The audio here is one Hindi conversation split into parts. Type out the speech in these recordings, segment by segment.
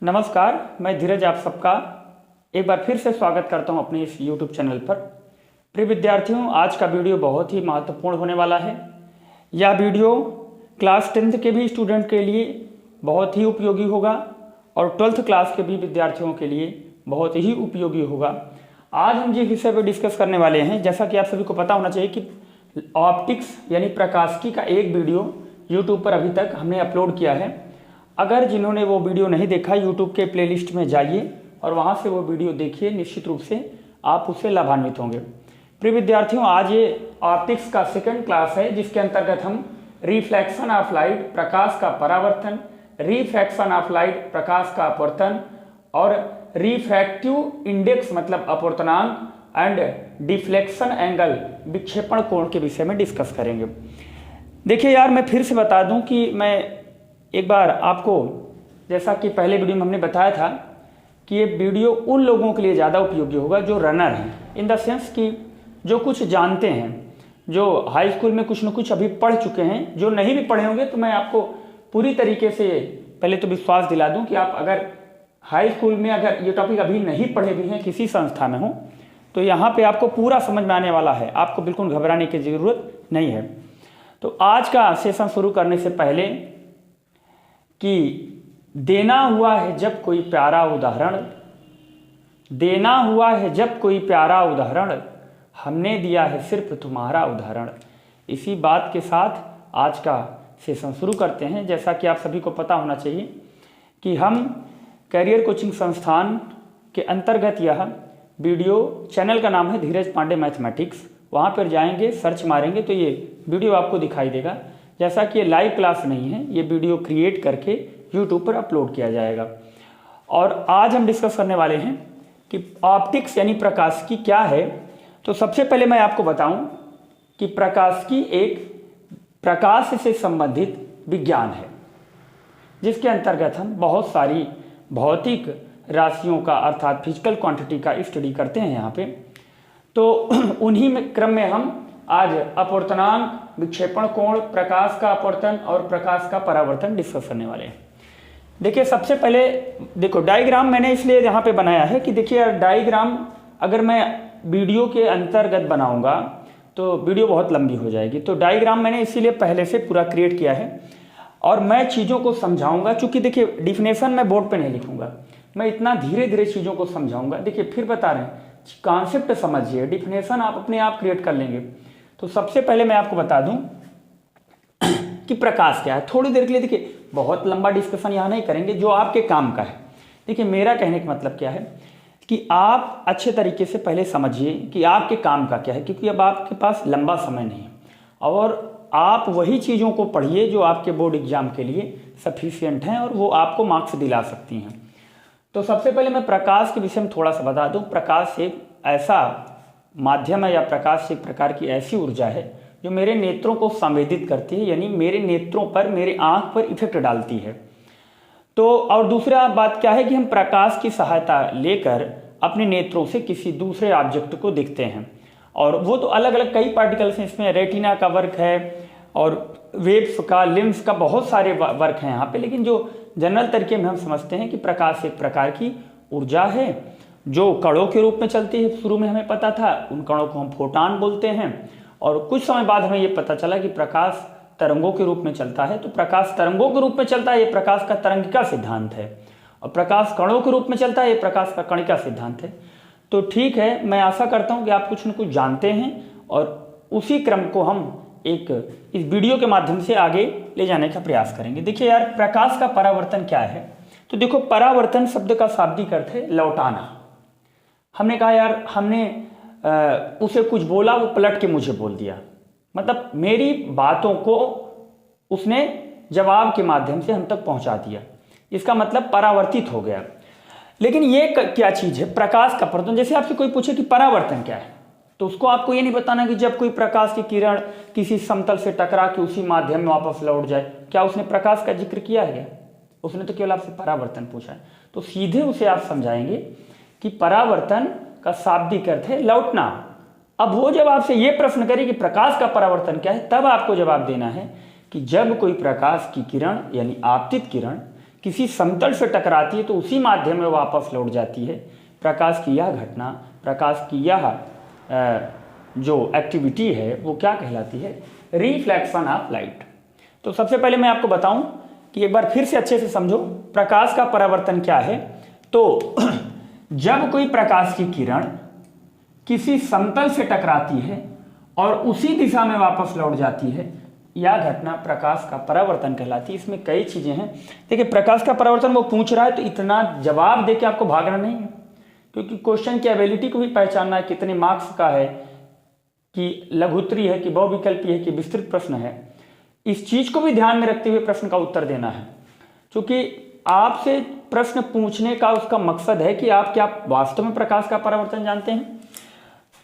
नमस्कार, मैं धीरज आप सबका एक बार फिर से स्वागत करता हूं अपने इस YouTube चैनल पर। प्रिय विद्यार्थियों, आज का वीडियो बहुत ही महत्वपूर्ण होने वाला है। यह वीडियो क्लास 10th के भी स्टूडेंट के लिए बहुत ही उपयोगी होगा और 12th क्लास के भी विद्यार्थियों के लिए बहुत ही उपयोगी होगा। आज हम जिस विषय पर डिस्कस करने वाले हैं, जैसा कि आप सभी को पता होना चाहिए कि ऑप्टिक्स यानी प्रकाशिकी का एक वीडियो यूट्यूब पर अभी तक हमने अपलोड किया है। अगर जिन्होंने वो वीडियो नहीं देखा, यूट्यूब के प्लेलिस्ट में जाइए और वहाँ से वो वीडियो देखिए, निश्चित रूप से आप उससे लाभान्वित होंगे। प्रिय विद्यार्थियों, आज ये ऑप्टिक्स का सेकंड क्लास है, जिसके अंतर्गत हम रिफ्लेक्शन ऑफ लाइट, प्रकाश का परावर्तन, रिफ्रैक्शन ऑफ लाइट, प्रकाश का अपवर्तन और रिफ्रैक्टिव इंडेक्स मतलब अपवर्तनांक एंड डिफ्लेक्शन एंगल, विक्षेपण कोण के विषय में डिस्कस करेंगे। देखिए यार, मैं फिर से बता दूं कि मैं एक बार आपको, जैसा कि पहले वीडियो में हमने बताया था कि ये वीडियो उन लोगों के लिए ज़्यादा उपयोगी होगा जो रनर हैं, इन द सेंस कि जो कुछ जानते हैं, जो हाई स्कूल में कुछ न कुछ अभी पढ़ चुके हैं। जो नहीं भी पढ़े होंगे तो मैं आपको पूरी तरीके से पहले तो विश्वास दिला दूं कि आप अगर हाई स्कूल में अगर ये टॉपिक अभी नहीं पढ़े भी हैं, किसी संस्था में हो, तो यहाँ पर आपको पूरा समझ में आने वाला है। आपको बिल्कुल घबराने की ज़रूरत नहीं है। तो आज का सेशन शुरू करने से पहले कि देना हुआ है जब कोई प्यारा उदाहरण, देना हुआ है जब कोई प्यारा उदाहरण, हमने दिया है सिर्फ तुम्हारा उदाहरण। इसी बात के साथ आज का सेशन शुरू करते हैं। जैसा कि आप सभी को पता होना चाहिए कि हम करियर कोचिंग संस्थान के अंतर्गत यह वीडियो, चैनल का नाम है धीरज पांडे मैथमेटिक्स। वहाँ पर जाएंगे, सर्च मारेंगे तो ये वीडियो आपको दिखाई देगा। जैसा कि ये लाइव क्लास नहीं है, ये वीडियो क्रिएट करके यूट्यूब पर अपलोड किया जाएगा। और आज हम डिस्कस करने वाले हैं कि ऑप्टिक्स यानी प्रकाशिकी क्या है। तो सबसे पहले मैं आपको बताऊं कि प्रकाशिकी एक प्रकाश से संबंधित विज्ञान है, जिसके अंतर्गत हम बहुत सारी भौतिक राशियों का अर्थात फिजिकल क्वांटिटी का स्टडी करते हैं यहाँ पे। तो उन्हीं में क्रम में हम आज अपवर्तनांक, विक्षेपण कोण, प्रकाश का अपवर्तन और प्रकाश का परावर्तन डिस्कस करने वाले हैं। देखिए सबसे पहले देखो, डायग्राम मैंने इसलिए यहाँ पे बनाया है कि देखिए डायग्राम अगर मैं वीडियो के अंतर्गत बनाऊंगा तो वीडियो बहुत लंबी हो जाएगी। तो डायग्राम मैंने इसीलिए पहले से पूरा क्रिएट किया है और मैं चीज़ों को समझाऊंगा। चूंकि देखिए डिफिनेशन मैं बोर्ड पे नहीं लिखूंगा, मैं इतना धीरे धीरे चीज़ों को समझाऊंगा। देखिए फिर बता रहे हैं, कॉन्सेप्ट समझिए, डिफिनेशन आप अपने आप क्रिएट कर लेंगे। तो सबसे पहले मैं आपको बता दूं कि प्रकाश क्या है। थोड़ी देर के लिए देखिए, बहुत लंबा डिस्कशन यहाँ नहीं करेंगे, जो आपके काम का है। देखिए मेरा कहने का मतलब क्या है कि आप अच्छे तरीके से पहले समझिए कि आपके काम का क्या है, क्योंकि अब आपके पास लंबा समय नहीं है और आप वही चीज़ों को पढ़िए जो आपके बोर्ड एग्जाम के लिए सफिशियंट हैं और वो आपको मार्क्स दिला सकती हैं। तो सबसे पहले मैं प्रकाश के विषय में थोड़ा सा बता दूं। प्रकाश एक ऐसा माध्यम है या प्रकाश एक प्रकार की ऐसी ऊर्जा है जो मेरे नेत्रों को संवेदित करती है, यानी मेरे नेत्रों पर, मेरे आंख पर इफेक्ट डालती है। तो और दूसरा बात क्या है कि हम प्रकाश की सहायता लेकर अपने नेत्रों से किसी दूसरे ऑब्जेक्ट को देखते हैं। और वो तो अलग अलग कई पार्टिकल्स हैं इसमें, रेटिना का वर्क है और वेव्स का, लेंस का, बहुत सारे वर्क हैं यहाँ पे। लेकिन जो जनरल तरीके में हम समझते हैं कि प्रकाश एक प्रकार की ऊर्जा है जो कणों के रूप में चलती है। शुरू में हमें पता था, उन कणों को हम फोटॉन बोलते हैं और कुछ समय बाद हमें ये पता चला कि प्रकाश तरंगों के रूप में चलता है। तो प्रकाश तरंगों के रूप में चलता है, ये प्रकाश का तरंगिका सिद्धांत है। और प्रकाश कणों के रूप में चलता है, ये प्रकाश का कणिका सिद्धांत है। तो ठीक है, मैं आशा करता हूँ कि आप कुछ न कुछ जानते हैं और उसी क्रम को हम एक इस वीडियो के माध्यम से आगे ले जाने का प्रयास करेंगे। देखिए यार, प्रकाश का परावर्तन क्या है। तो देखो, परावर्तन शब्द का शाब्दिक अर्थ है लौटाना। हमने कहा यार, हमने उसे कुछ बोला, वो पलट के मुझे बोल दिया, मतलब मेरी बातों को उसने जवाब के माध्यम से हम तक पहुंचा दिया। इसका मतलब परावर्तित हो गया। लेकिन ये क्या चीज है, प्रकाश का परावर्तन। जैसे आपसे कोई पूछे कि परावर्तन क्या है, तो उसको आपको ये नहीं बताना कि जब कोई प्रकाश की किरण किसी समतल से टकरा के उसी माध्यम में वापस लौट जाए। क्या उसने प्रकाश का जिक्र किया है क्या? उसने तो केवल आपसे परावर्तन पूछा है। तो सीधे उसे आप समझाएंगे कि परावर्तन का शाब्दिक अर्थ है लौटना। अब वो जब आपसे ये प्रश्न करे कि प्रकाश का परावर्तन क्या है, तब आपको जवाब देना है कि जब कोई प्रकाश की किरण यानी आपतित किरण किसी समतल से टकराती है तो उसी माध्यम में वापस लौट जाती है। प्रकाश की यह घटना, प्रकाश की यह जो एक्टिविटी है वो क्या कहलाती है? Reflection of light. तो सबसे पहले मैं आपको बताऊं कि एक बार फिर से अच्छे से समझो प्रकाश का परावर्तन क्या है। तो जब कोई प्रकाश की किरण किसी समतल से टकराती है और उसी दिशा में वापस लौट जाती है, यह घटना प्रकाश का परावर्तन कहलाती है। इसमें कई चीजें हैं। देखिए, प्रकाश का परावर्तन वो पूछ रहा है तो इतना जवाब देके आपको भागना नहीं है, क्योंकि क्वेश्चन की एबिलिटी को भी पहचानना है, कितने मार्क्स का है, कि लघुत्तरी है, कि बहुविकल्पी है, कि विस्तृत प्रश्न है। इस चीज को भी ध्यान में रखते हुए प्रश्न का उत्तर देना है, क्योंकि आपसे प्रश्न पूछने का उसका मकसद है कि आप क्या वास्तव में प्रकाश का परावर्तन जानते हैं।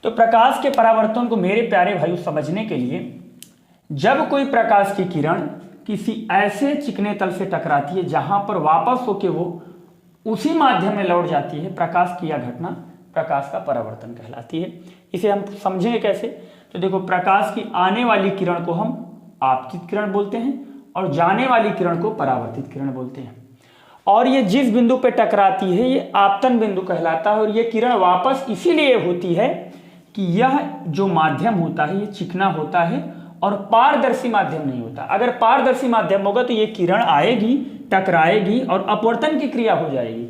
तो प्रकाश के परावर्तन को मेरे प्यारे भाइयों समझने के लिए, जब कोई प्रकाश की किरण किसी ऐसे चिकने तल से टकराती है जहां पर वापस होके वो उसी माध्यम में लौट जाती है, प्रकाश की यह घटना प्रकाश का परावर्तन कहलाती है। इसे हम समझेंगे कैसे? तो देखो, प्रकाश की आने वाली किरण को हम आपतित किरण बोलते हैं और जाने वाली किरण को परावर्तित किरण बोलते हैं। और ये जिस बिंदु पे टकराती है ये आपतन बिंदु कहलाता है। और ये किरण वापस इसीलिए होती है कि यह जो माध्यम होता है ये चिकना होता है और पारदर्शी माध्यम नहीं होता। अगर पारदर्शी माध्यम होगा तो ये किरण आएगी, टकराएगी और अपवर्तन की क्रिया हो जाएगी।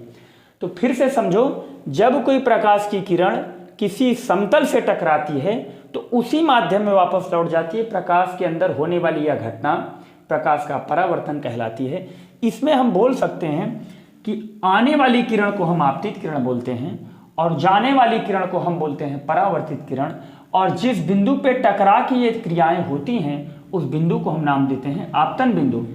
तो फिर से समझो, जब कोई प्रकाश की किरण किसी समतल से टकराती है तो उसी माध्यम में वापस लौट जाती है। प्रकाश के अंदर होने वाली यह घटना प्रकाश का परावर्तन कहलाती है। इसमें हम बोल सकते हैं कि आने वाली किरण को हम आपतित किरण बोलते हैं और जाने वाली किरण को हम बोलते हैं परावर्तित किरण। और जिस बिंदु पे टकरा की ये क्रियाएं होती हैं उस बिंदु को हम नाम देते हैं आपतन बिंदु।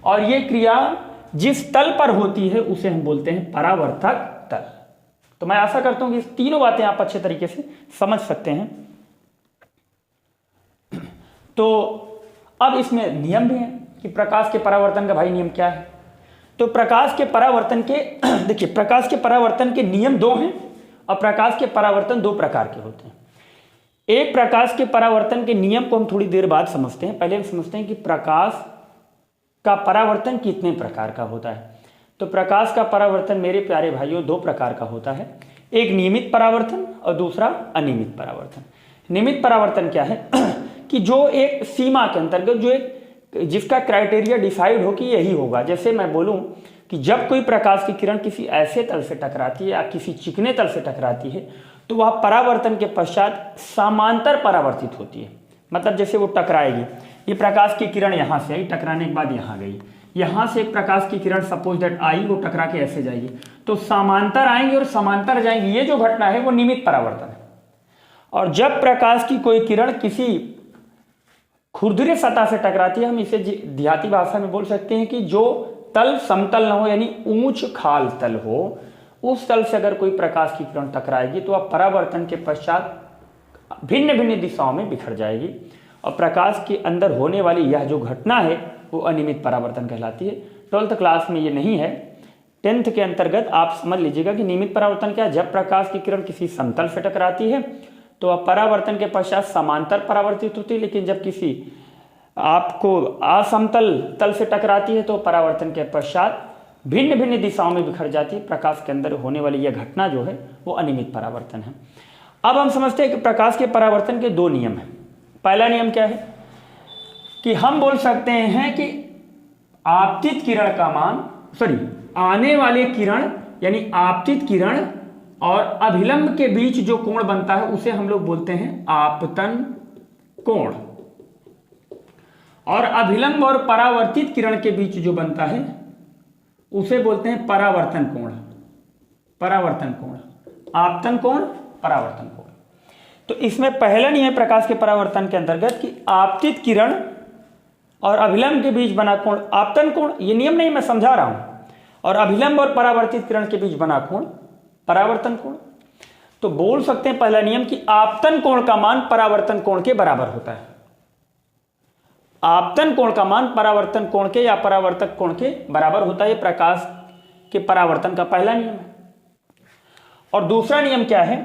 और ये क्रिया जिस तल पर होती है उसे हम बोलते हैं परावर्तक तल। तो मैं आशा करता हूं कि इस तीनों बातें आप अच्छे तरीके से समझ सकते हैं। तो अब इसमें नियम भी है कि प्रकाश के परावर्तन का भाई नियम क्या है। तो प्रकाश के परावर्तन के देखिए, प्रकाश के परावर्तन के नियम दो हैं और प्रकाश के परावर्तन दो प्रकार के होते हैं। एक प्रकाश के परावर्तन के नियम को हम थोड़ी देर बाद समझते हैं। पहले हम समझते हैं कि प्रकाश का परावर्तन कितने प्रकार का होता है। तो प्रकाश का परावर्तन मेरे प्यारे भाइयों दो प्रकार का होता है, एक नियमित परावर्तन और दूसरा अनियमित परावर्तन। नियमित परावर्तन क्या है कि जो एक सीमा के अंतर्गत, जो एक जिसका क्राइटेरिया डिसाइड हो कि यही होगा। जैसे मैं बोलूं कि जब कोई प्रकाश की किरण किसी ऐसे तल से टकराती है या किसी चिकने तल से टकराती है तो वह परावर्तन के पश्चात समांतर परावर्तित होती है। मतलब जैसे वो टकराएगी, ये प्रकाश की किरण यहाँ से आई, टकराने के बाद यहाँ गई, यहाँ से एक प्रकाश की किरण सपोज दैट आई, वो टकरा के ऐसे जाएगी, तो समांतर आएंगी और समांतर जाएंगी। ये जो घटना है वो नियमित परावर्तन है। और जब प्रकाश की कोई किरण किसी खुरदुरे सतह से टकराती है, हम इसे देहाती भाषा में बोल सकते हैं कि जो तल समतल न हो, यानी ऊंच खाल तल हो, उस तल से अगर कोई प्रकाश की किरण टकराएगी तो वह परावर्तन के पश्चात भिन्न भिन्न दिशाओं में बिखर जाएगी। और प्रकाश के अंदर होने वाली यह जो घटना है वो अनियमित परावर्तन कहलाती है। 12th क्लास में ये नहीं है, 10th के अंतर्गत आप समझ लीजिएगा कि नियमित परावर्तन क्या है। जब प्रकाश की किरण किसी समतल से टकराती है तो वह परावर्तन के पश्चात समांतर परावर्तित होती है, लेकिन जब किसी आपको असमतल तल से टकराती है तो परावर्तन के पश्चात भिन्न भिन्न दिशाओं में बिखर जाती है। प्रकाश के अंदर होने वाली यह घटना जो है वो अनियमित परावर्तन है। अब हम समझते हैं कि प्रकाश के परावर्तन के दो नियम हैं। पहला नियम क्या है कि हम बोल सकते हैं कि आपतित किरण का मान, आने वाले किरण यानी आपतित किरण और अभिलंब के बीच जो कोण बनता है उसे हम लोग बोलते हैं आपतन कोण। और अभिलंब और परावर्तित किरण के बीच जो बनता है उसे बोलते हैं परावर्तन कोण। परावर्तन कोण, आपतन कोण, परावर्तन कोण। तो इसमें पहला नियम प्रकाश के परावर्तन के अंतर्गत कि आपतित किरण और अभिलंब के बीच बना कोण आपतन कोण, ये नियम नहीं, मैं समझा रहा हूं। और अभिलंब और परावर्तित किरण के बीच बना कोण परावर्तन कोण। तो बोल सकते हैं पहला नियम कि आपतन कोण का मान परावर्तन कोण के बराबर होता है। आपतन कोण का मान परावर्तन कोण के या परावर्तक कोण के बराबर होता है। प्रकाश के परावर्तन का पहला नियम है। और दूसरा नियम क्या है,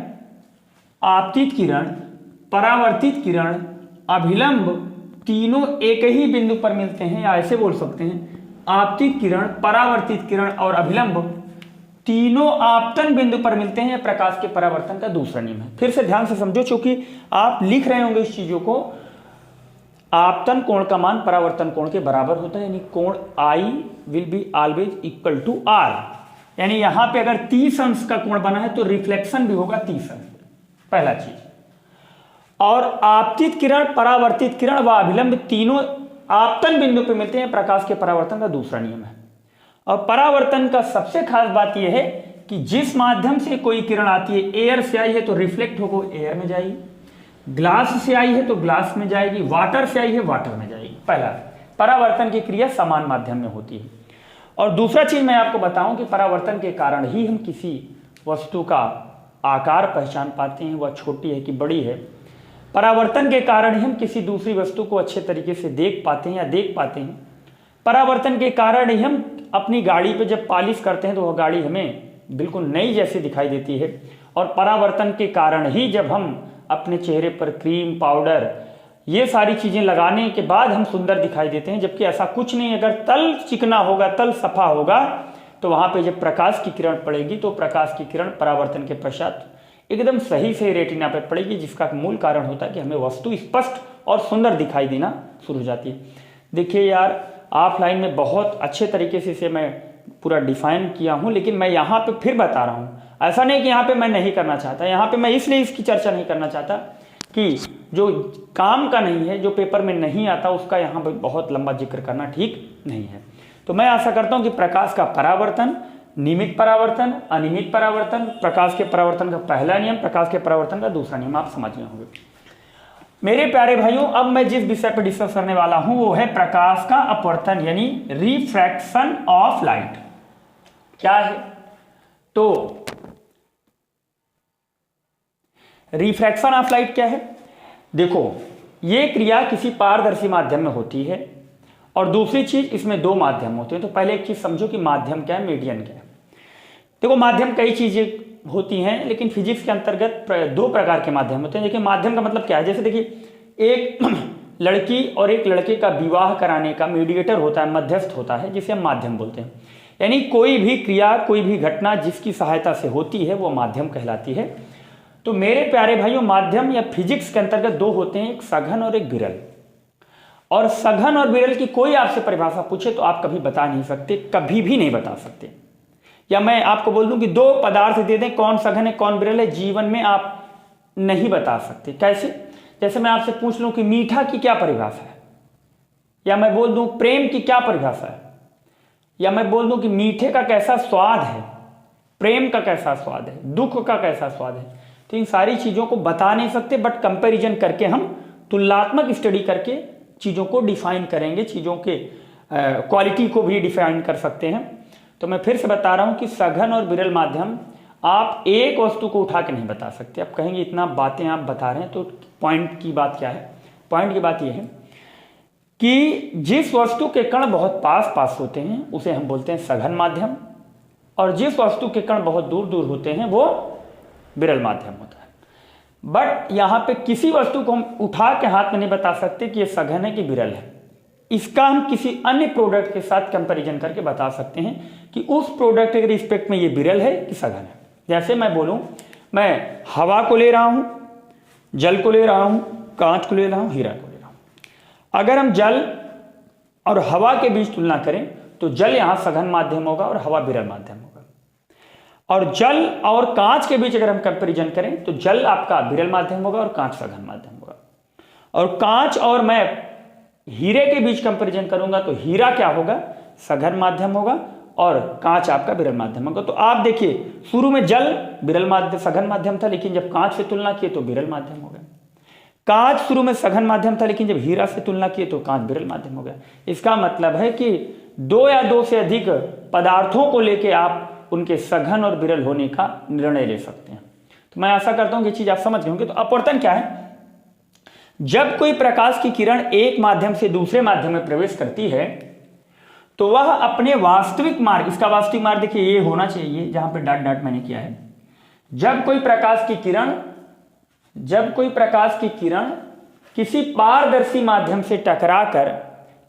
आपतित किरण, परावर्तित किरण, अभिलंब तीनों एक ही बिंदु पर मिलते हैं, या ऐसे बोल सकते हैं आपतित किरण, परावर्तित किरण और अभिलंब तीनों आपतन बिंदु पर मिलते हैं, प्रकाश के परावर्तन का दूसरा नियम है। फिर से ध्यान से समझो, क्योंकि आप लिख रहे होंगे इस चीजों को। आपतन कोण का मान परावर्तन कोण के बराबर होता है, यानी कोण I will be always equal to R। यानी यहां पे अगर 30 अंश का कोण बना है तो रिफ्लेक्शन भी होगा 30 अंश, पहला चीज। और आपतित किरण, परावर्तित किरण व अभिलंब तीनों आपतन बिंदु पर मिलते हैं, प्रकाश के परावर्तन का दूसरा नियम है। और परावर्तन का सबसे खास बात यह है कि जिस माध्यम से कोई किरण आती है, एयर से आई है तो रिफ्लेक्ट होकर एयर में जाएगी, ग्लास से आई है तो ग्लास में जाएगी, वाटर से आई है वाटर में जाएगी। पहला, परावर्तन की क्रिया समान माध्यम में होती है। और दूसरा चीज मैं आपको बताऊं कि परावर्तन के कारण ही हम किसी वस्तु का आकार पहचान पाते हैं, वह छोटी है कि बड़ी है। परावर्तन के कारण ही हम किसी दूसरी वस्तु को अच्छे तरीके से देख पाते हैं या देख पाते हैं। परावर्तन के कारण ही हम अपनी गाड़ी पे जब पॉलिश करते हैं तो वह गाड़ी हमें बिल्कुल नई जैसी दिखाई देती है। और परावर्तन के कारण ही जब हम अपने चेहरे पर क्रीम, पाउडर, ये सारी चीजें लगाने के बाद हम सुंदर दिखाई देते हैं, जबकि ऐसा कुछ नहीं। अगर तल चिकना होगा, तल सफा होगा, तो वहां पे जब प्रकाश की किरण पड़ेगी तो प्रकाश की किरण परावर्तन के पश्चात एकदम सही से रेटिना पे पड़ेगी, जिसका मूल कारण होता है कि हमें वस्तु स्पष्ट और सुंदर दिखाई देना शुरू हो जाती है। देखिए यार, ऑफलाइन में बहुत अच्छे तरीके से इसे मैं पूरा डिफाइन किया हूं, लेकिन मैं यहाँ पे फिर बता रहा हूं। ऐसा नहीं कि यहाँ पे मैं नहीं करना चाहता, यहाँ पे मैं इसलिए इसकी चर्चा नहीं करना चाहता कि जो काम का नहीं है, जो पेपर में नहीं आता, उसका यहाँ पे बहुत लंबा जिक्र करना ठीक नहीं है। तो मैं आशा करता हूँ कि प्रकाश का परावर्तन, नियमित परावर्तन, अनियमित परावर्तन, प्रकाश के परावर्तन का पहला नियम, प्रकाश के परावर्तन का दूसरा नियम आप समझ गए होंगे। मेरे प्यारे भाइयों, अब मैं जिस विषय पर डिस्कस करने वाला हूं वो है प्रकाश का अपवर्तन, यानी रिफ्रैक्शन ऑफ लाइट। क्या है? तो रिफ्रैक्शन ऑफ लाइट क्या है? देखो, ये क्रिया किसी पारदर्शी माध्यम में होती है, और दूसरी चीज, इसमें दो माध्यम होते हैं। तो पहले एक चीज समझो कि माध्यम क्या है, मीडियन क्या है। देखो, माध्यम कई चीजें होती हैं, लेकिन फिजिक्स के अंतर्गत दो प्रकार के माध्यम होते हैं। देखिए, माध्यम का मतलब क्या है? जैसे देखिए, एक लड़की और एक लड़के का विवाह कराने का मीडिएटर होता है, मध्यस्थ होता है, जिसे हम माध्यम बोलते हैं। यानी कोई भी क्रिया, कोई भी घटना जिसकी सहायता से होती है वो माध्यम कहलाती है। तो मेरे प्यारे भाइयों, माध्यम या फिजिक्स के अंतर्गत दो होते हैं, एक सघन और एक विरल। और सघन और विरल की कोई आपसे परिभाषा पूछे तो आप कभी बता नहीं सकते, कभी भी नहीं बता सकते। या मैं आपको बोल दूं कि दो पदार्थ दे दें, कौन सघन है कौन विरल है, जीवन में आप नहीं बता सकते। कैसे? जैसे मैं आपसे पूछ लूं कि मीठा की क्या परिभाषा है, या मैं बोल दूं प्रेम की क्या परिभाषा है, या मैं बोल दूं कि मीठे का कैसा स्वाद है, प्रेम का कैसा स्वाद है, दुख का कैसा स्वाद है। तो इन सारी चीजों को बता नहीं सकते, बट कंपैरिजन करके हम तुलनात्मक स्टडी करके चीजों को डिफाइन करेंगे, चीजों के क्वालिटी को भी डिफाइन कर सकते हैं। तो मैं फिर से बता रहा हूं कि सघन और विरल माध्यम, आप एक वस्तु को उठा के नहीं बता सकते। आप कहेंगे इतना बातें आप बता रहे हैं, तो पॉइंट की बात क्या है? पॉइंट की बात यह है कि जिस वस्तु के कण बहुत पास पास होते हैं उसे हम बोलते हैं सघन माध्यम, और जिस वस्तु के कण बहुत दूर दूर होते हैं वो विरल माध्यम होता है। बट यहां पे किसी वस्तु को हम उठा के हाथ में नहीं बता सकते कि ये सघन है कि विरल है। इसका हम किसी अन्य प्रोडक्ट के साथ कंपैरिजन करके बता सकते हैं कि उस प्रोडक्ट के रिस्पेक्ट में ये विरल है कि सघन है। जैसे मैं बोलूं, मैं हवा को ले रहा हूं, जल को ले रहा हूं, कांच को ले रहा हूं, हीरा को ले रहा हूं। अगर हम जल और हवा के बीच तुलना करें तो जल यहां सघन माध्यम होगा और हवा विरल माध्यम होगा। और जल और कांच के बीच अगर हम कंपैरिजन करें तो जल आपका विरल माध्यम होगा और कांच सघन माध्यम होगा। और कांच और मैं हीरे के बीच कंपैरिजन करूंगा तो हीरा क्या होगा? सघन माध्यम होगा और कांच आपका विरल माध्यम होगा। तो आप देखिए, शुरू में जल विरल माध्यम, सघन माध्यम था, लेकिन जब कांच से तुलना किए तो विरल माध्यम हो गया। कांच शुरू में सघन माध्यम था, लेकिन जब हीरा से तुलना किए तो कांच विरल माध्यम हो गया। इसका मतलब है कि दो या दो से अधिक पदार्थों को लेकर आप उनके सघन और विरल होने का निर्णय ले सकते हैं। तो मैं आशा करता हूं कि ये चीज आप समझ गए होंगे। तो अपवर्तन क्या है? जब कोई प्रकाश की किरण एक माध्यम से दूसरे माध्यम में प्रवेश करती है तो वह अपने वास्तविक मार्ग, इसका वास्तविक मार्ग देखिए ये होना चाहिए जहां पे डॉट डॉट मैंने किया है। जब कोई प्रकाश की किरण किसी पारदर्शी माध्यम से टकराकर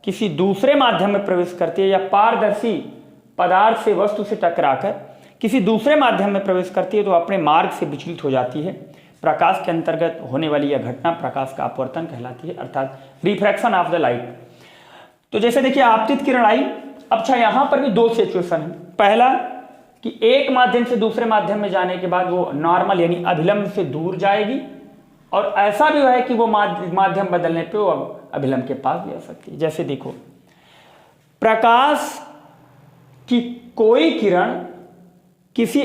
किसी दूसरे माध्यम में प्रवेश करती है या पारदर्शी पदार्थ से वस्तु से टकराकर किसी दूसरे माध्यम में प्रवेश करती है तो अपने मार्ग से विचलित हो जाती है। प्रकाश के अंतर्गत होने वाली यह घटना प्रकाश का अपवर्तन कहलाती है, अर्थात रिफ्रैक्शन ऑफ द लाइट। तो जैसे देखिए आपतित किरण आई। अच्छा, यहां पर भी दो सिचुएशन है। पहला कि एक माध्यम से दूसरे माध्यम में जाने के बाद वो नॉर्मल यानी अभिलंब से दूर जाएगी, और ऐसा भी है कि वो माध्यम बदलने पे वो अभिलंब के पास भी आ सकती है। जैसे देखो, प्रकाश की कोई किरण किसी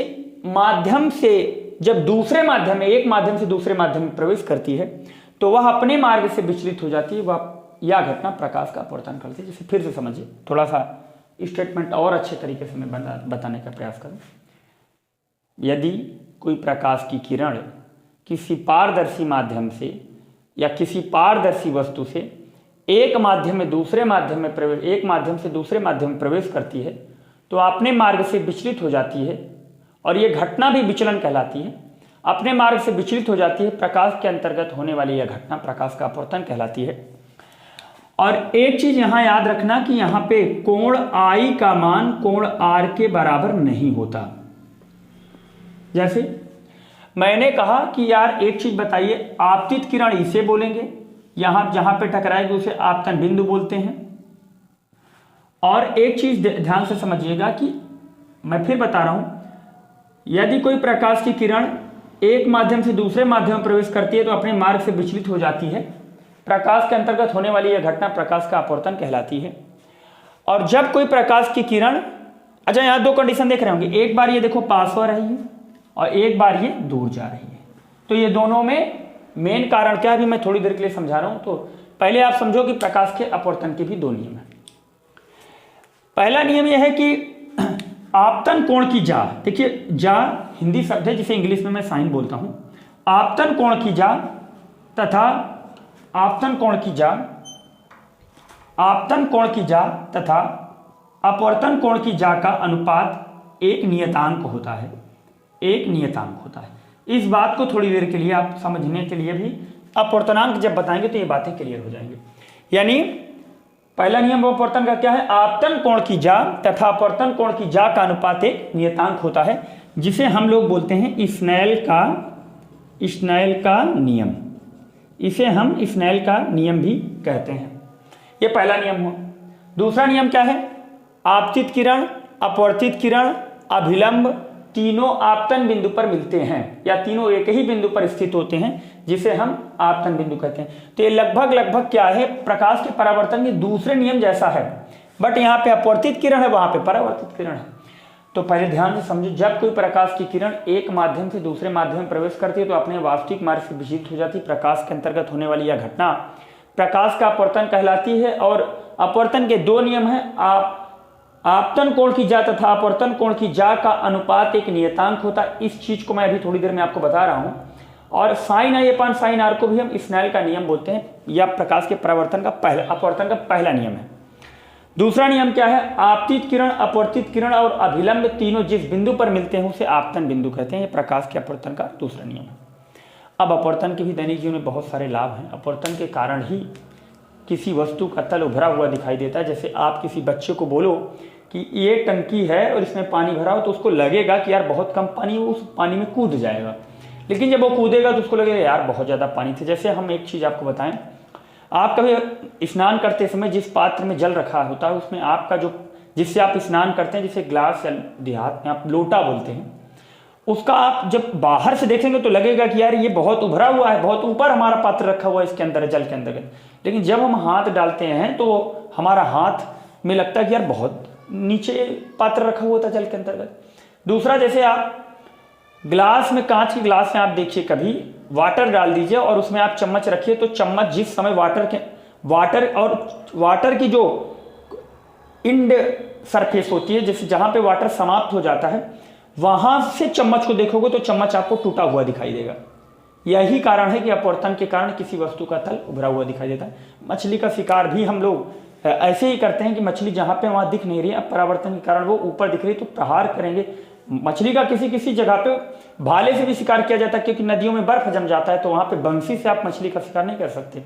माध्यम से जब दूसरे माध्यम में, एक माध्यम से दूसरे माध्यम में प्रवेश करती है तो वह अपने मार्ग से विचलित हो जाती है। वह यह घटना प्रकाश का अपवर्तन करती है। जैसे फिर से समझिए, थोड़ा सा स्टेटमेंट और अच्छे तरीके से मैं बताने का प्रयास करूं। यदि कोई प्रकाश की किरण किसी पारदर्शी माध्यम से या किसी पारदर्शी वस्तु से एक माध्यम में दूसरे माध्यम में प्रवेश, एक माध्यम से दूसरे माध्यम में प्रवेश करती है तो अपने मार्ग से विचलित हो जाती है, और यह घटना भी विचलन कहलाती है। अपने मार्ग से विचलित हो जाती है, प्रकाश के अंतर्गत होने वाली यह घटना प्रकाश का अपवर्तन कहलाती है। और एक चीज यहां याद रखना कि यहां पे कोण I का मान कोण R के बराबर नहीं होता। जैसे मैंने कहा कि यार एक चीज बताइए, आपतित किरण इसे बोलेंगे, यहां जहां पे टकराएगी उसे आपतन बिंदु बोलते हैं। और एक चीज ध्यान से समझिएगा कि मैं फिर बता रहा हूं, यदि कोई प्रकाश की किरण एक माध्यम से दूसरे माध्यम में प्रवेश करती है तो अपने मार्ग से विचलित हो जाती है। प्रकाश के अंतर्गत होने वाली यह घटना प्रकाश का अपवर्तन कहलाती है। और जब कोई प्रकाश की किरण, अच्छा यहां दो कंडीशन देख रहे होंगे, एक बार ये देखो पास हो रही है और एक बार ये दूर जा रही है। तो ये दोनों में मेन कारण क्या है अभी मैं थोड़ी देर के लिए समझा रहा हूं। तो पहले आप समझो कि प्रकाश के अपवर्तन के भी दो नियम है। पहला नियम यह है कि आपतन कोण की जा, देखिए जा हिंदी शब्द है जिसे इंग्लिश में मैं साइन बोलता हूं। आपतन कोण की जा तथा आपतन कोण की जा, आपतन कोण की जा तथा अपवर्तन कोण की जा का अनुपात एक नियतांक होता है, एक नियतांक होता है। इस बात को थोड़ी देर के लिए आप समझने के लिए भी अपवर्तनांक जब बताएंगे तो ये बातें क्लियर हो जाएंगी। यानी पहला नियम अपवर्तन का क्या है, आपतन कोण की जा तथा अपवर्तन कोण की जा का अनुपात एक नियतांक होता है, जिसे हम लोग बोलते हैं स्नेल का नियम। इसे हम स्नेल का नियम भी कहते हैं। ये पहला नियम हुआ। दूसरा नियम क्या है, आपतित किरण, अपवर्तित किरण, अभिलंब तीनों आपतन बिंदु पर मिलते हैं या तीनों एक ही बिंदु पर स्थित होते हैं, जिसे हम आपतन बिंदु कहते हैं। तो ये लगभग क्या है, प्रकाश के परावर्तन के दूसरे नियम जैसा है, बट यहाँ पे अपवर्तित किरण है, वहां पे परावर्तित किरण है। तो पहले ध्यान से समझो, जब कोई प्रकाश की किरण एक माध्यम से दूसरे माध्यम में प्रवेश करती है तो अपने वास्तविक मार्ग से विचलित हो जाती है। प्रकाश के अंतर्गत होने वाली यह घटना प्रकाश का अपवर्तन कहलाती है। और अपवर्तन के दो नियम है, आपतन कोण की जा तथा अपवर्तन कोण की जा का अनुपात एक नियतांक होता है। इस चीज को मैं अभी थोड़ी देर में आपको बता रहा हूं। और sine I upon sine R को भी हम स्नेल का नियम बोलते हैं, यह प्रकाश के परावर्तन का अपवर्तन का पहला नियम है। दूसरा नियम क्या है, आपतित किरण, अपवर्तित किरण और अभिलंब तीनों जिस बिंदु पर मिलते हैं उसे आपतन बिंदु कहते हैं। यह प्रकाश के अपवर्तन का दूसरा नियम है। अब अपवर्तन के भी दैनिक जीवन में बहुत सारे लाभ हैं। अपवर्तन के कारण ही किसी वस्तु का तल उभरा हुआ दिखाई देता है। जैसे आप किसी बच्चे को बोलो कि ये टंकी है और इसमें पानी भरा हो, तो उसको लगेगा कि यार बहुत कम पानी, वो उस पानी में कूद जाएगा। लेकिन जब वो कूदेगा तो उसको लगेगा यार बहुत ज़्यादा पानी था। जैसे हम एक चीज़ आपको बताएं, आप कभी स्नान करते समय जिस पात्र में जल रखा होता है उसमें आपका जो, जिससे आप स्नान करते हैं, जिसे ग्लास या देहात में आप लोटा बोलते हैं, उसका आप जब बाहर से देखेंगे तो लगेगा कि यार ये बहुत उभरा हुआ है, बहुत ऊपर हमारा पात्र रखा हुआ है इसके अंदर, जल के अंदर। लेकिन जब हम हाथ डालते हैं तो हमारा हाथ में लगता है कि यार बहुत नीचे पात्र रखा हुआ था जल के अंतर्गत। दूसरा, जैसे आप ग्लास में, कांच की ग्लास में आप देखिए कभी वाटर डाल दीजिए और उसमें आप चम्मच रखिए, तो चम्मच जिस समय वाटर की जो इंड सरफेस होती है, जैसे जहां पे वाटर समाप्त हो जाता है, वहां से चम्मच को देखोगे तो चम्मच आपको टूटा हुआ दिखाई देगा। यही कारण है कि अपवर्तन के कारण किसी वस्तु का तल उभरा हुआ दिखाई देता है। मछली का शिकार भी हम लोग ऐसे ही करते हैं कि मछली जहां पे वहां दिख नहीं रही है, अब परावर्तन के कारण वो ऊपर दिख रही है तो प्रहार करेंगे। मछली का किसी जगह पे भाले से भी शिकार किया जाता है, क्योंकि नदियों में बर्फ जम जाता है, तो वहां पे बंसी से आप मछली का शिकार नहीं कर सकते।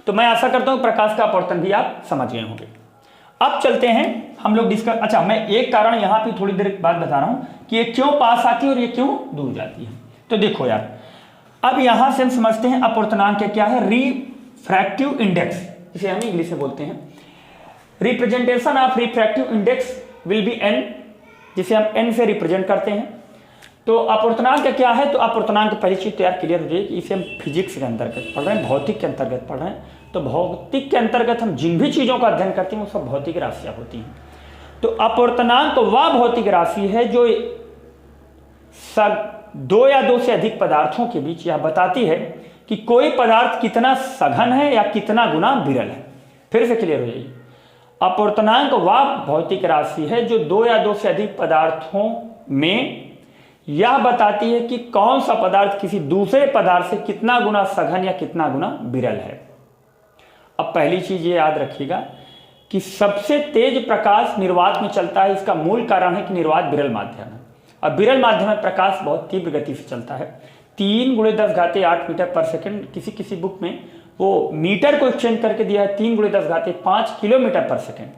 तो मैं आशा करता हूं प्रकाश का अपवर्तन भी आप समझ गए होंगे। अब चलते हैं हम लोग डिस्कस। अच्छा, मैं एक कारण यहां पे थोड़ी देर बाद बता रहा हूं कि ये क्यों पास आती है और ये क्यों दूर जाती है। तो देखो यार, अब यहां से हम समझते हैं अपवर्तनांक क्या है। रिफ्रैक्टिव इंडेक्स, इसे हम इंग्लिश में बोलते हैं। Representation of refractive index will be n, जिसे हम एन से रिप्रेजेंट करते हैं। तो अपवर्तनांक क्या है, तो अपवर्तनांक पहली चीज तो यार क्लियर हो जाएगी, इसे हम फिजिक्स के अंतर्गत पढ़ रहे हैं, भौतिक के अंतर्गत पढ़ रहे हैं। तो भौतिक के अंतर्गत हम जिन भी चीजों का अध्ययन करते हैं वो सब भौतिक राशियां होती हैं। तो अपवर्तनांक वह भौतिक राशि है जो दो या दो से अधिक पदार्थों के बीच यह बताती है कि कोई पदार्थ कितना सघन है या कितना गुना विरल है। फिर से क्लियर हो जाएगी, अपवर्तनांक वह भौतिक राशि है जो दो या दो से अधिक पदार्थों में यह बताती है कि कौन सा पदार्थ किसी दूसरे पदार्थ से कितना गुना सघन या कितना गुना विरल है। अब पहली चीज ये याद रखिएगा कि सबसे तेज प्रकाश निर्वात में चलता है। इसका मूल कारण है कि निर्वात विरल माध्यम है, और विरल माध्यम में प्रकाश बहुत तीव्र गति से चलता है। 3 × 10⁸ मीटर पर सेकंड, किसी किसी बुक में वो मीटर को एक्सचेंज करके दिया है 3 × 10⁵ किलोमीटर पर सेकंड।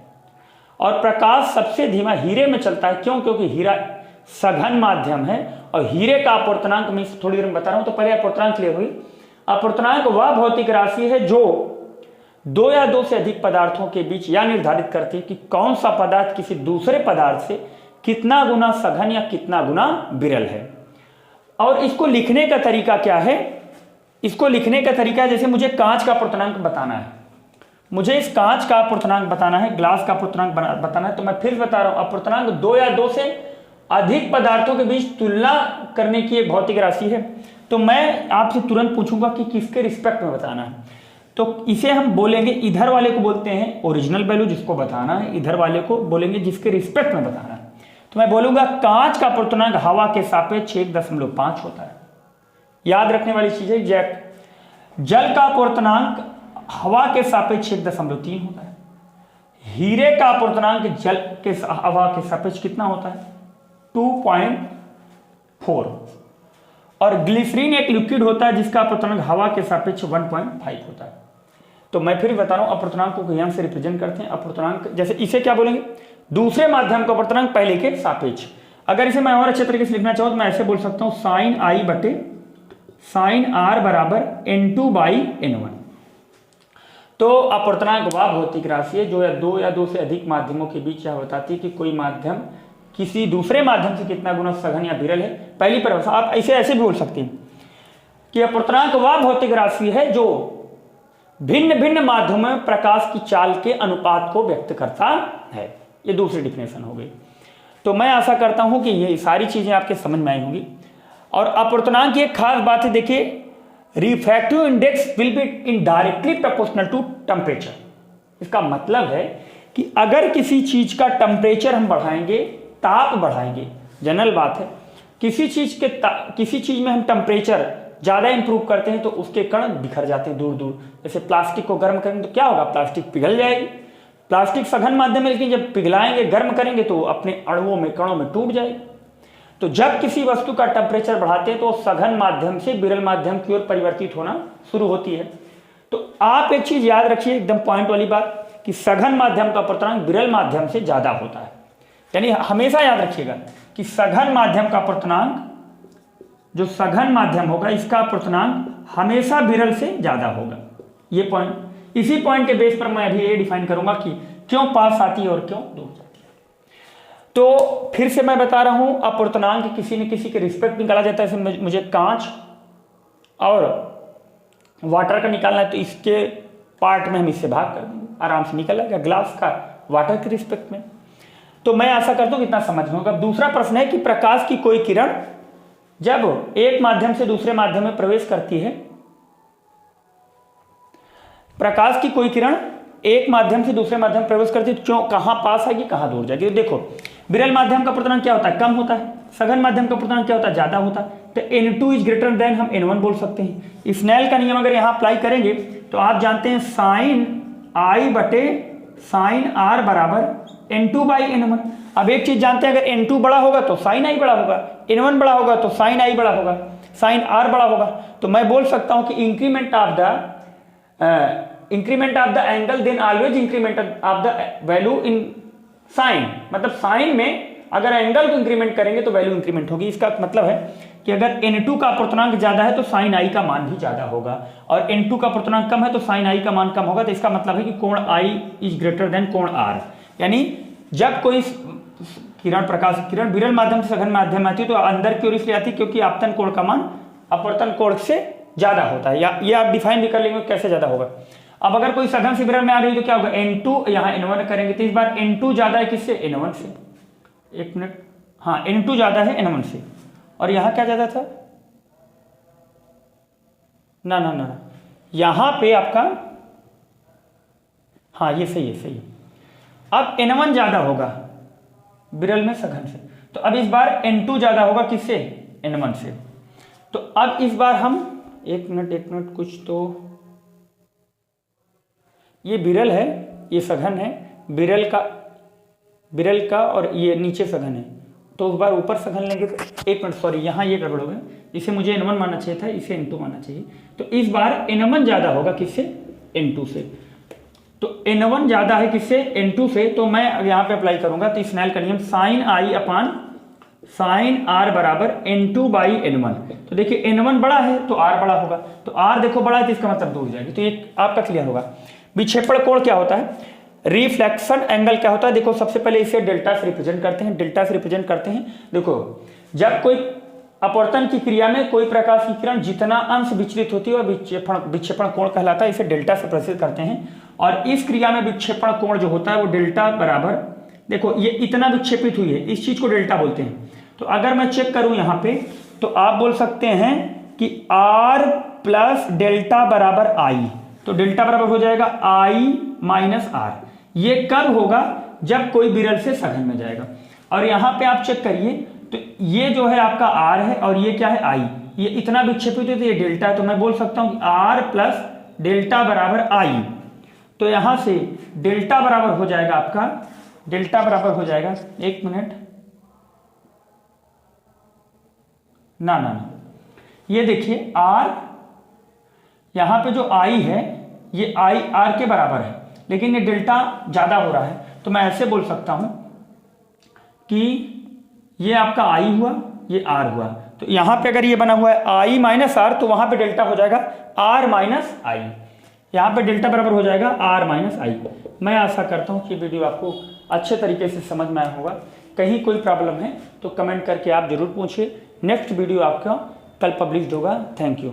और प्रकाश सबसे धीमा हीरे में चलता है। क्यों? क्योंकि हीरा सघन माध्यम है, और हीरे का अपवर्तनांक मैं थोड़ी देर में बता रहा हूं। तो पहले अपवर्तनांक क्लियर हुई। अपवर्तनांक वह भौतिक राशि है जो दो या दो से अधिक पदार्थों के बीच यह निर्धारित करती है कि कौन सा पदार्थ किसी दूसरे पदार्थ से कितना गुना सघन या कितना गुना विरल है। और इसको लिखने का तरीका क्या है? इसको लिखने का तरीका है, जैसे मुझे कांच का अपवर्तनांक बताना है, मुझे इस कांच का अपवर्तनांक बताना है, ग्लास का अपवर्तनांक बताना है। तो मैं फिर बता रहा हूं, अपवर्तनांक दो या दो से अधिक पदार्थों के बीच तुलना करने की एक भौतिक राशि है। तो मैं आपसे तुरंत पूछूंगा कि किसके रिस्पेक्ट में बताना है। तो इसे हम बोलेंगे, इधर वाले को बोलते हैं ओरिजिनल वैल्यू जिसको बताना है, इधर वाले को बोलेंगे जिसके रिस्पेक्ट में बताना है। तो मैं बोलूंगा कांच का अपवर्तनांक हवा के सापेक्ष 1.5 होता है। याद रखने वाली चीज है एग्जैक्ट। जल का अपवर्तनांक हवा के सापेक्ष 1.3 होता है। हीरे का अपवर्तनांक जल के हवा के सापेक्ष कितना होता है? 2.4। और ग्लिसरीन एक लिक्विड होता है जिसका अपवर्तनांक हवा के सापेक्ष 1.5 होता है। तो मैं फिर बता रहा हूं, अपवर्तनांक को यहां से रिप्रेजेंट करते हैं। अपवर्तनांक जैसे इसे क्या बोलेंगे? दूसरे माध्यम का अपवर्तनांक पहले के सापेक्ष। अगर इसे मैं और अच्छे तरीके से लिखना चाहूं तो मैं ऐसे बोल सकता हूं, sin I बटे sin R बराबर N2/N1। तो अपवर्तनांक वह भौतिक राशि है जो या दो से अधिक माध्यमों के बीच यह बताती है कि कोई माध्यम किसी दूसरे माध्यम से कितना गुना सघन या विरल है। पहली परिभाषा आप इसे ऐसे भी बोल सकते हैं कि अपवर्तनांक वह भौतिक राशि है जो भिन्न भिन्न माध्यमों में प्रकाश की चाल के अनुपात को व्यक्त करता है। ये दूसरी डिफिनेशन हो गई। तो मैं आशा करता हूं कि ये सारी चीजें आपके समझ में आई होंगी। और अपवर्तनांक की एक खास बात है, देखिए, refractive index will be indirectly proportional to temperature. इसका मतलब है कि अगर किसी चीज का टेम्परेचर हम बढ़ाएंगे, ताप बढ़ाएंगे, जनरल बात है, किसी चीज में हम टेम्परेचर ज्यादा इंप्रूव करते हैं तो उसके कण बिखर जाते हैं दूर दूर। जैसे प्लास्टिक को गर्म करेंगे तो क्या होगा? प्लास्टिक पिघल जाएगी। प्लास्टिक सघन माध्यम है, लेकिन जब पिघलाएंगे, गर्म करेंगे तो अपने अणुओं में, कणों में टूट जाएगी। तो जब किसी वस्तु का टेम्परेचर बढ़ाते हैं तो सघन माध्यम से विरल माध्यम की ओर परिवर्तित होना शुरू होती है। तो आप एक चीज याद रखिए, एकदम पॉइंट वाली बात, कि सघन माध्यम का अपवर्तनांक विरल माध्यम से ज्यादा होता है। यानी हमेशा याद रखिएगा कि सघन माध्यम का अपवर्तनांक, जो सघन माध्यम होगा, इसका अपवर्तनांक हमेशा विरल से ज्यादा होगा। ये पॉइंट, इसी पॉइंट के बेस पर मैं अभी ये डिफाइन करूंगा कि क्यों पास आती है और क्यों दूर जाती है। तो फिर से मैं बता रहा हूं, अपवर्तनांक किसी न किसी के रिस्पेक्ट निकाला जाता है। मुझे कांच और वाटर का निकालना है तो इसके पार्ट में हम इससे भाग कर देंगे, आराम से निकल जाएगा। ग्लास का वाटर के रिस्पेक्ट में। तो मैं आशा करता हूं कि इतना समझ में होगा। दूसरा प्रश्न है कि प्रकाश की कोई किरण जब एक माध्यम से दूसरे माध्यम में प्रवेश करती है, प्रकाश की कोई किरण एक माध्यम से दूसरे माध्यम में प्रवेश करती है, क्यों, कहां पास आएगी, कहां दूर जाएगी? तो देखो, विरल माध्यम का अपवर्तनांक क्या होता है? कम होता है। सघन माध्यम का अपवर्तनांक क्या होता है? ज्यादा होता है। तो N2 इज ग्रेटर देन हम N1 बोल सकते हैं। स्नेल का नियम अगर यहां अप्लाई करेंगे तो आप जानते हैं sin I बटे sin R बराबर N2/N1। अब एक चीज जानते हैं, अगर N2 बड़ा होगा तो sin I बड़ा होगा, N1 बड़ा होगा तो sin I बड़ा होगा, sin R बड़ा होगा। तो मैं बोल सकता हूं कि increment of the increment of the angle then always increment of the value in sine, मतलब साइन में अगर एंगल को इंक्रीमेंट करेंगे तो वैल्यू इंक्रीमेंट होगी। इसका मतलब है कि अगर n2 का अपूर्णांक ज्यादा है तो साइन आई का मान भी ज्यादा होगा, और n2 का अपूर्णांक कम है तो साइन आई का मान कम होगा। तो इसका मतलब है कि कोण I इज ग्रेटर देन कोण R, यानी जब कोई किरण विरल माध्यम से सघन माध्यम में आती है तो अंदर की ओर इसलिए आती है क्योंकि आपतन कोण का मान अपवर्तन कोण से ज्यादा होता है, या ये आप डिफाइन भी कर लेंगे कैसे ज्यादा होगा। अब अगर कोई सघन से विरल में आ रही है तो क्या होगा, n2 यहाँ n1 करेंगे तो इस बार n2 ज्यादा है किससे, n1 से। एक मिनट, हाँ n2 ज्यादा है n1 से, और यहां क्या ज्यादा था, ना यहां पे आपका, हाँ ये सही है, सही है। अब n1 ज्यादा होगा विरल में सघन से, तो अब इस बार n2 ज्यादा होगा किससे, n1 से। तो अब इस बार हम एक मिनट कुछ, तो ये विरल है, ये सघन है, विरल का और ये नीचे सघन है, तो उस बार ऊपर सघन लेंगे तो एक मिनट, सॉरी यहाँ ये गड़बड़ हो गया, इसे मुझे n1 मानना चाहिए था, इसे n2 मानना चाहिए। तो इस बार n1 ज्यादा होगा किससे, n2 से। तो n1 ज्यादा है किससे, n2 से, तो मैं यहाँ पे अप्लाई करूंगा तो स्नेल का नियम sine I upon sine R बराबर n2 बाई n1। तो देखिए n1 बड़ा है तो r बड़ा होगा, तो r देखो बड़ा है तो इसका मतलब दूर जाएगी, तो ये आपका क्लियर होगा। विक्षेपण कोण क्या होता है, रिफ्लेक्शन एंगल क्या होता है, देखो सबसे पहले इसे डेल्टा से रिप्रेजेंट करते हैं। देखो जब कोई अपवर्तन की क्रिया में कोई प्रकाश की किरण जितना अंश विचलित होती है वह विक्षेपण कोण कहलाता है, इसे डेल्टा से प्रदर्शित करते हैं। और इस क्रिया में विक्षेपण कोण जो होता है वो डेल्टा बराबर, देखो ये इतना विक्षेपित हुई है, इस चीज को डेल्टा बोलते हैं। तो अगर मैं चेक करूं यहां पे तो आप बोल सकते हैं कि r प्लस डेल्टा बराबर आई, तो डेल्टा बराबर हो जाएगा I माइनस R। ये कब होगा, जब कोई विरल से सघन में जाएगा। और यहां पे आप चेक करिए तो ये जो है आपका R है और ये क्या है I, ये इतना विक्षेपित है तो ये डेल्टा है, तो मैं बोल सकता हूं R प्लस डेल्टा बराबर I। तो यहां से डेल्टा बराबर हो जाएगा आपका, डेल्टा बराबर हो जाएगा, एक मिनट, ना ये देखिए R, यहां पे जो I है ये I R के बराबर है, लेकिन ये डेल्टा ज्यादा हो रहा है, तो मैं ऐसे बोल सकता हूं कि ये आपका I हुआ, ये R हुआ। तो यहां पे अगर ये बना हुआ है I माइनस R, तो वहां पे डेल्टा हो जाएगा R माइनस I, यहां पे डेल्टा बराबर हो जाएगा R माइनस I। मैं आशा करता हूं कि वीडियो आपको अच्छे तरीके से समझ में आया होगा। कहीं कोई प्रॉब्लम है तो कमेंट करके आप जरूर पूछिए। नेक्स्ट वीडियो आपका कल पब्लिश होगा। Thank you.